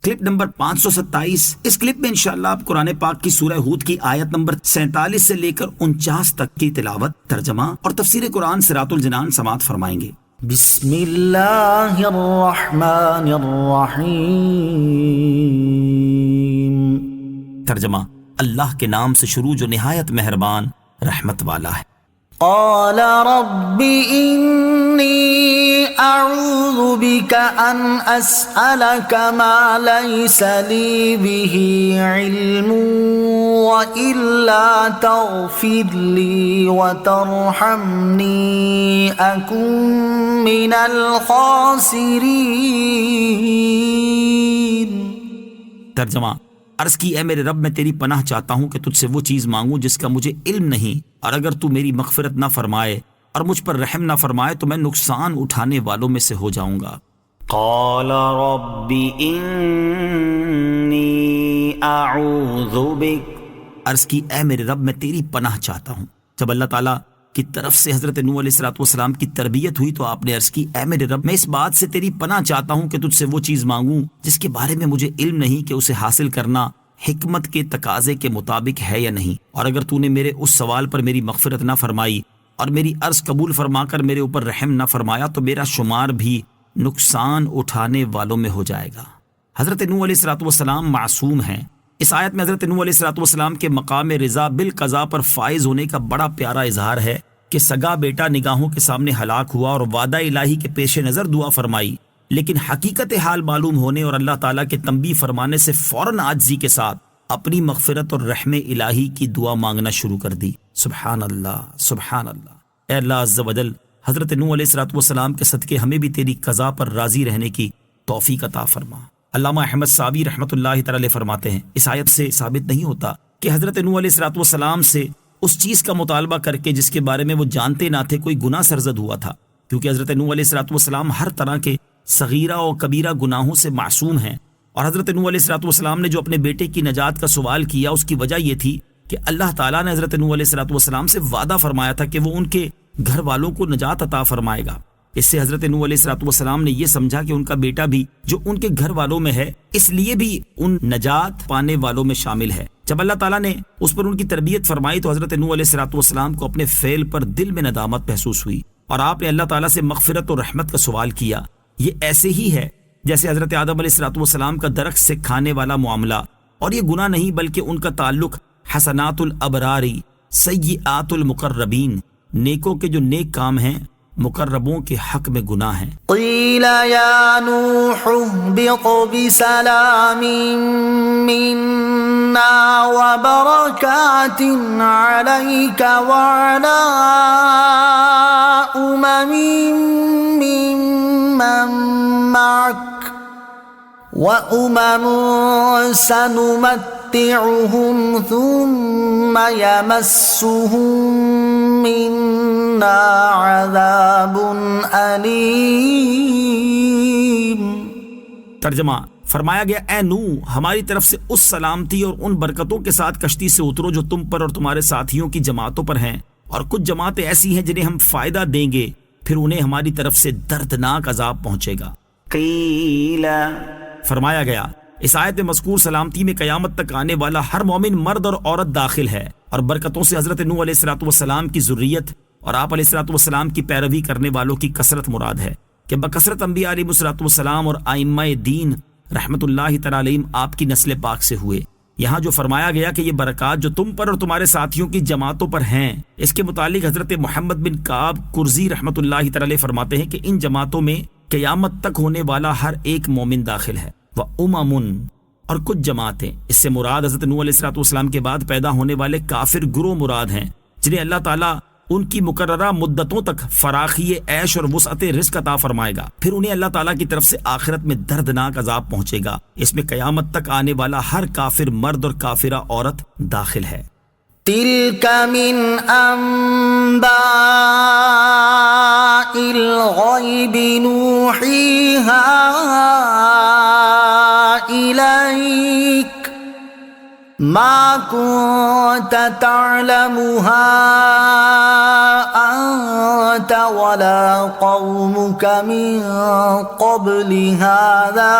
Clip number 527۔ اس clip میں انشاءاللہ آپ قرآن پاک کی سورہ ہود کی آیت نمبر 47 سے لے کر 49 تک کی تلاوت، ترجمہ اور تفسیر قرآن صراط الجنان سماعت فرمائیں گے۔ بسم اللہ الرحمن الرحیم۔ ترجمہ، اللہ کے نام سے شروع جو نہایت مہربان رحمت والا ہے۔ قال رب انی اعوذ بک ان اسألک ما لیس لی به علم والا تغفر لی وترحمنی اکن من الخاسرین۔ ترجمہ، عرض کی اے میرے رب میں تیری پناہ چاہتا ہوں کہ تجھ سے وہ چیز مانگوں جس کا مجھے علم نہیں، اور اگر تو میری مغفرت نہ فرمائے اور مجھ پر رحم نہ فرمائے تو میں نقصان اٹھانے والوں میں سے ہو جاؤں گا۔ قال رب انی اعوذ بک۔ عرض کی اے میرے رب میں تیری پناہ چاہتا ہوں۔ جب اللہ تعالیٰ کی طرف سے حضرت نوح علیہ السلام کی تربیت ہوئی تو آپ نے عرض کی اے میرے رب میں اس بات سے تیری پناہ چاہتا ہوں کہ تجھ سے وہ چیز مانگوں جس کے بارے میں مجھے علم نہیں کہ اسے حاصل کرنا حکمت کے تقاضے کے مطابق ہے یا نہیں، اور اگر تو نے میرے اس سوال پر میری مغفرت نہ فرمائی اور میری عرض قبول فرما کر میرے اوپر رحم نہ فرمایا تو میرا شمار بھی نقصان اٹھانے والوں میں ہو جائے گا۔ حضرت نوح علیہ السلام معصوم ہیں۔ اس آیت میں حضرت نوح علیہ السلام کے مقام رضا بالقضاء پر فائز ہونے کا بڑا پیارا اظہار ہے کہ سگا بیٹا نگاہوں کے سامنے ہلاک ہوا اور وعدہ الہی کے پیش نظر دعا فرمائی، لیکن حقیقت حال معلوم ہونے اور اللہ تعالیٰ کے تنبیہ فرمانے سے فوراً عاجزی کے ساتھ اپنی مغفرت اور رحم الہی کی دعا مانگنا شروع کر دی۔ سبحان اللہ، سبحان اللہ۔ اے اللہ عز و جل، حضرت نوح علیہ السلام کے صدقے ہمیں بھی تیری قضا پر راضی رہنے کی توفیق عطا فرما۔ علامہ احمد صابی رحمۃ اللہ تعالی فرماتے ہیں اس آیت سے ثابت نہیں ہوتا کہ حضرت نوح علیہ السلام سے اس چیز کا مطالبہ کر کے جس کے بارے میں وہ جانتے نہ تھے کوئی گناہ سرزد ہوا تھا، کیونکہ حضرت نوح علیہ السلام ہر طرح کے صغیرہ اور کبیرہ گناہوں سے معصوم ہیں، اور حضرت نوح علیہ السلام نے جو اپنے بیٹے کی نجات کا سوال کیا اس کی وجہ یہ تھی کہ اللہ تعالیٰ نے حضرت نوح علیہ السلام سے وعدہ فرمایا تھا کہ وہ ان کے گھر والوں کو نجات عطا فرمائے گا۔ اس سے حضرت نوح علیہ السلام نے یہ سمجھا کہ ان کا بیٹا بھی جو ان کے گھر والوں میں ہے اس لیے بھی ان نجات پانے والوں میں شامل ہے۔ جب اللہ تعالیٰ نے اس پر ان کی تربیت فرمائی تو حضرت نوح علیہ السلام کو اپنے فعل پر دل میں ندامت محسوس ہوئی، اور آپ نے اللہ تعالیٰ سے مغفرت اور رحمت کا سوال کیا۔ یہ ایسے ہی ہے جیسے حضرت آدم علیہ السلام کا درخت سے کھانے والا معاملہ، اور یہ گناہ نہیں بلکہ ان کا تعلق حسنات الابراری سیئات المقربین، نیکوں کے جو نیک کام ہیں مقربوں کے حق میں گناہ ہیں۔ قیل یا نوح اہبط بسلام منا وبرکات علیک وعلی امم ممن معک وَأُمَمٌ سَنُمَتِّعُهُمْ ثُمَّ يَمَسُّهُم مِّنَّا عَذَابٌ أَلِيمٌ۔ ترجمہ، فرمایا گیا اے نوح ہماری طرف سے اس سلامتی اور ان برکتوں کے ساتھ کشتی سے اترو جو تم پر اور تمہارے ساتھیوں کی جماعتوں پر ہیں، اور کچھ جماعتیں ایسی ہیں جنہیں ہم فائدہ دیں گے، پھر انہیں ہماری طرف سے دردناک عذاب پہنچے گا۔ قیل، فرمایا گیا اس آیت میں مذکور سلامتی میں قیامت تک آنے والا ہر مومن مرد اور عورت داخل ہے، اور برکتوں سے حضرت نوح علیہ السلام کی ذریت اور آپ علیہ السلام کی پیروی کرنے والوں کی کثرت مراد ہے کہ بکثرت انبیاء علیہ السلام اور ائمہ دین رحمت اللہ تعالی علیہم آپ کی نسل پاک سے ہوئے۔ یہاں جو فرمایا گیا کہ یہ برکات جو تم پر اور تمہارے ساتھیوں کی جماعتوں پر ہیں، اس کے متعلق حضرت محمد بن کعب کرزی رحمت اللہ تعالی علیہ فرماتے ہیں کہ ان جماعتوں میں قیامت تک ہونے والا ہر ایک مومن داخل ہے۔ وَأُمَمٌ، اور کچھ جماعتیں، اس سے مراد حضرت نوح علیہ السلام کے بعد پیدا ہونے والے کافر گروہ مراد ہیں، جنہیں اللہ تعالیٰ ان کی مقررہ مدتوں تک فراخی عیش اور وسعت رزق عطا فرمائے گا، پھر انہیں اللہ تعالیٰ کی طرف سے آخرت میں دردناک عذاب پہنچے گا۔ اس میں قیامت تک آنے والا ہر کافر مرد اور کافرہ عورت داخل ہے۔ تلک من انباء الغیب نوحیہا الیک ما كنت تعلمها أنت ولا قومك من قبل هذا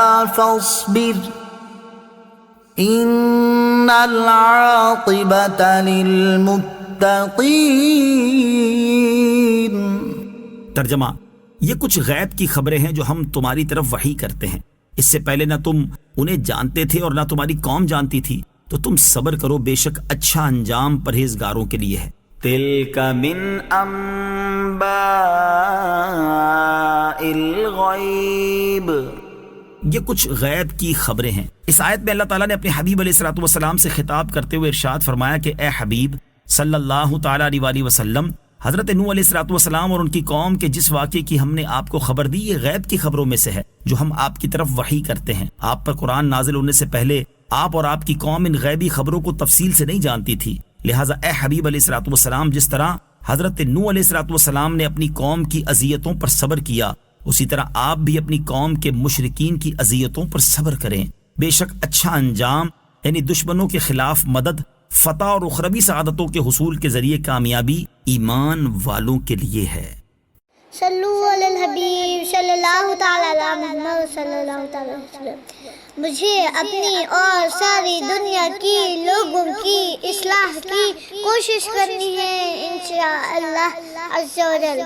إن العاقبة للمتقين. ترجمہ: یہ کچھ غیب کی خبریں ہیں جو ہم تمہاری طرف وحی کرتے ہیں، اس سے پہلے نہ تم انہیں جانتے تھے اور نہ تمہاری قوم جانتی تھی، تو تم صبر کرو، بے شک اچھا انجام پرہیزگاروں کے لیے ہے۔ تلک من انباء الغیب، یہ کچھ غیب کی خبریں ہیں۔ اس آیت میں اللہ تعالیٰ نے اپنے حبیب علیہ الصلوۃ والسلام سے خطاب کرتے ہوئے ارشاد فرمایا کہ اے حبیب صلی اللہ تعالیٰ علیہ وآلہ وسلم، حضرت نوح علیہ الصلوۃ والسلام اور ان کی قوم کے جس واقعے کی ہم نے آپ کو خبر دی، یہ غیب کی خبروں میں سے ہے جو ہم آپ کی طرف وحی کرتے ہیں۔ آپ پر قرآن نازل ہونے سے پہلے آپ اور آپ کی قوم ان غیبی خبروں کو تفصیل سے نہیں جانتی تھی، لہٰذا اے حبیب علیہ الصلوۃ والسلام، جس طرح حضرت نوح علیہ الصلوۃ والسلام نے اپنی قوم کی اذیتوں پر صبر کیا، اسی طرح آپ بھی اپنی قوم کے مشرکین کی اذیتوں پر صبر کریں۔ بے شک اچھا انجام یعنی دشمنوں کے خلاف مدد، فتح اور اخروی سعادتوں کے حصول کے ذریعے کامیابی ایمان والوں کے لیے ہے۔ صلو علی الحبیب صلی اللہ تعالی علی محمد صلی اللہ تعالی علیہ وسلم۔ مجھے اپنی اور ساری دنیا کی لوگوں کی اصلاح کی کوشش کرنی ہے انشاءاللہ عز و جل۔